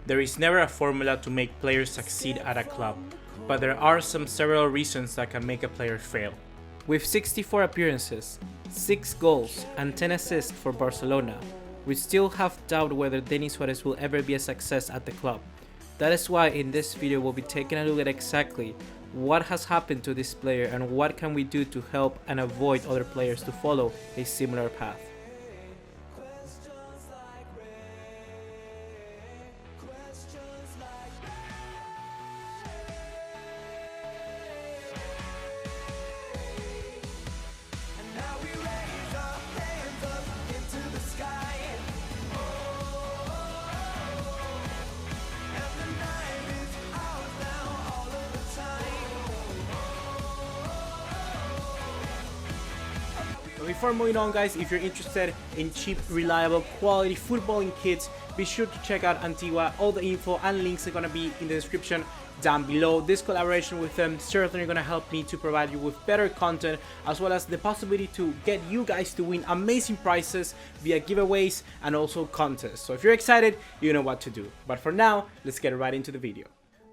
There is never a formula to make players succeed at a club, but there are several reasons that can make a player fail. With 64 appearances, 6 goals and 10 assists for Barcelona, we still have doubt whether Denis Suarez will ever be a success at the club. That is why in this video we'll be taking a look at exactly what has happened to this player and what can we do to help and avoid other players to follow a similar path. Before moving on, guys, if you're interested in cheap, reliable, quality footballing kits, be sure to check out Antigua. All the info and links are going to be in the description down below. This collaboration with them certainly going to help me to provide you with better content, as well as the possibility to get you guys to win amazing prizes via giveaways and also contests. So if you're excited, you know what to do. But for now, let's get right into the video.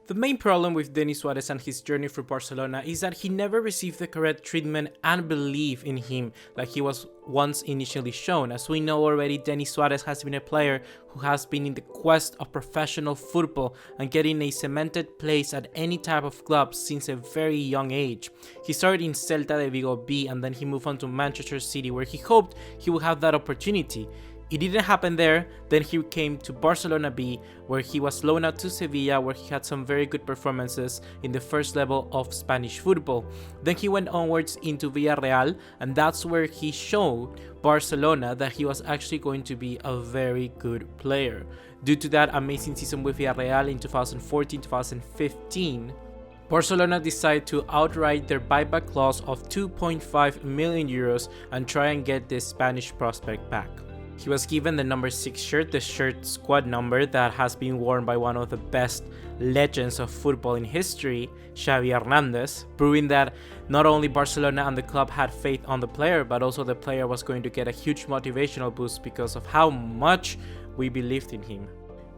The main problem with Denis Suarez and his journey for Barcelona is that he never received the correct treatment and belief in him like he was once initially shown. As we know already, Denis Suarez has been a player who has been in the quest of professional football and getting a cemented place at any type of club since a very young age. He started in Celta de Vigo B and then he moved on to Manchester City, where he hoped he would have that opportunity. It didn't happen there. Then he came to Barcelona B, where he was loaned out to Sevilla, where he had some very good performances in the first level of Spanish football. Then he went onwards into Villarreal, and that's where he showed Barcelona that he was actually going to be a very good player. Due to that amazing season with Villarreal in 2014-2015, Barcelona decided to outright their buyback clause of 2.5 million euros and try and get this Spanish prospect back. He was given the number 6 shirt, the shirt squad number that has been worn by one of the best legends of football in history, Xavi Hernandez, proving that not only Barcelona and the club had faith on the player, but also the player was going to get a huge motivational boost because of how much we believed in him.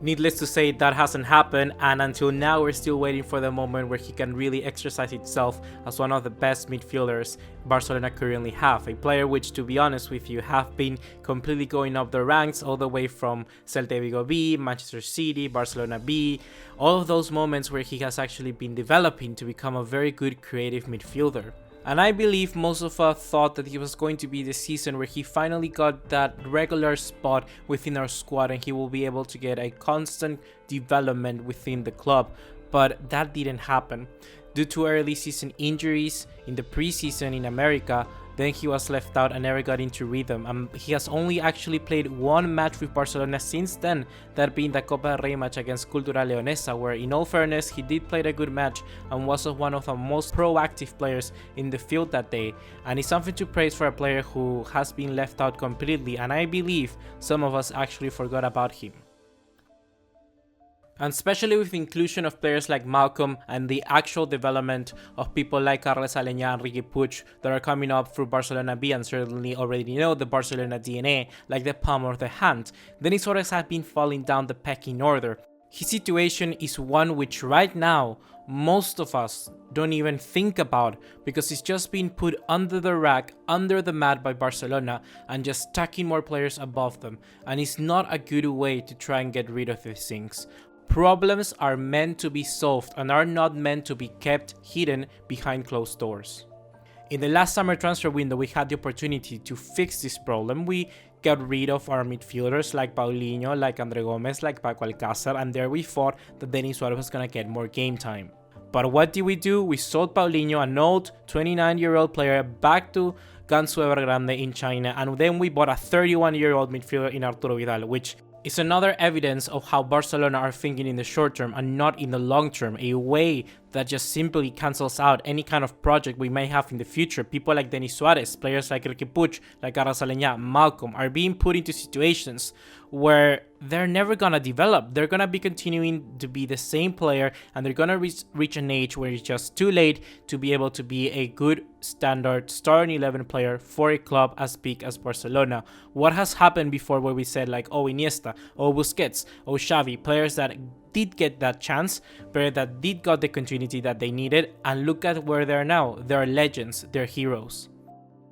Needless to say, that hasn't happened, and until now we're still waiting for the moment where he can really exercise himself as one of the best midfielders Barcelona currently have. A player which, to be honest with you, have been completely going up the ranks all the way from Celta de Vigo B, Manchester City, Barcelona B, all of those moments where he has actually been developing to become a very good creative midfielder. And I believe most of us thought that it was going to be the season where he finally got that regular spot within our squad and he will be able to get a constant development within the club. But that didn't happen. Due to early season injuries in the preseason in America, then he was left out and never got into rhythm. He has only actually played one match with Barcelona since then, that being the Copa del Rey match against Cultural Leonesa, where in all fairness he did play a good match and was one of the most proactive players in the field that day. And it's something to praise for a player who has been left out completely, and I believe some of us actually forgot about him. And especially with the inclusion of players like Malcolm and the actual development of people like Carles Aleñá and Riqui Puig that are coming up through Barcelona B and certainly already know the Barcelona DNA like the palm of the hand, Denis Suarez has been falling down the pecking order. His situation is one which right now most of us don't even think about, because he's just been put under the rack, under the mat by Barcelona and just stacking more players above them, and it's not a good way to try and get rid of these things. Problems are meant to be solved and are not meant to be kept hidden behind closed doors. In the last summer transfer window, we had the opportunity to fix this problem. We got rid of our midfielders like Paulinho, like Andre Gomez, like Paco Alcácer, and there we thought that Denis Suarez was going to get more game time. But what did we do? We sold Paulinho, an old 29-year-old player, back to Gansu Evergrande in China, and then we bought a 31-year-old midfielder in Arturo Vidal, which is another evidence of how Barcelona are thinking in the short term and not in the long term, a way that just simply cancels out any kind of project we may have in the future. People like Denis Suarez, players like Riqui Puig, like Carles Aleñá, Malcolm are being put into situations where they're never gonna develop. They're gonna be continuing to be the same player, and they're gonna reach an age where it's just too late to be able to be a good standard starting 11 player for a club as big as Barcelona. What has happened before, where we said like, oh, Iniesta, oh, Busquets, oh, Xavi, players that did get that chance, players that did got the continuity that they needed, and look at where they're now. They're legends, they're heroes.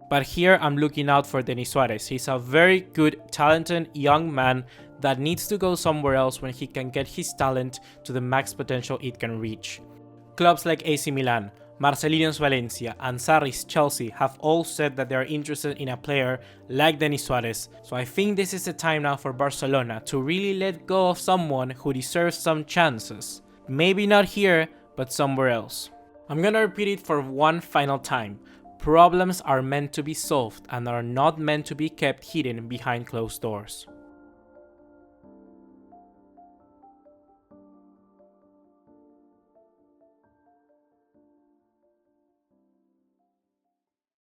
But here I'm looking out for Denis Suarez. He's a very good, talented young man that needs to go somewhere else when he can get his talent to the max potential it can reach. Clubs like AC Milan, Marcelino's Valencia, and Sarri's Chelsea have all said that they are interested in a player like Denis Suarez, so I think this is the time now for Barcelona to really let go of someone who deserves some chances. Maybe not here, but somewhere else. I'm gonna repeat it for one final time. Problems are meant to be solved and are not meant to be kept hidden behind closed doors.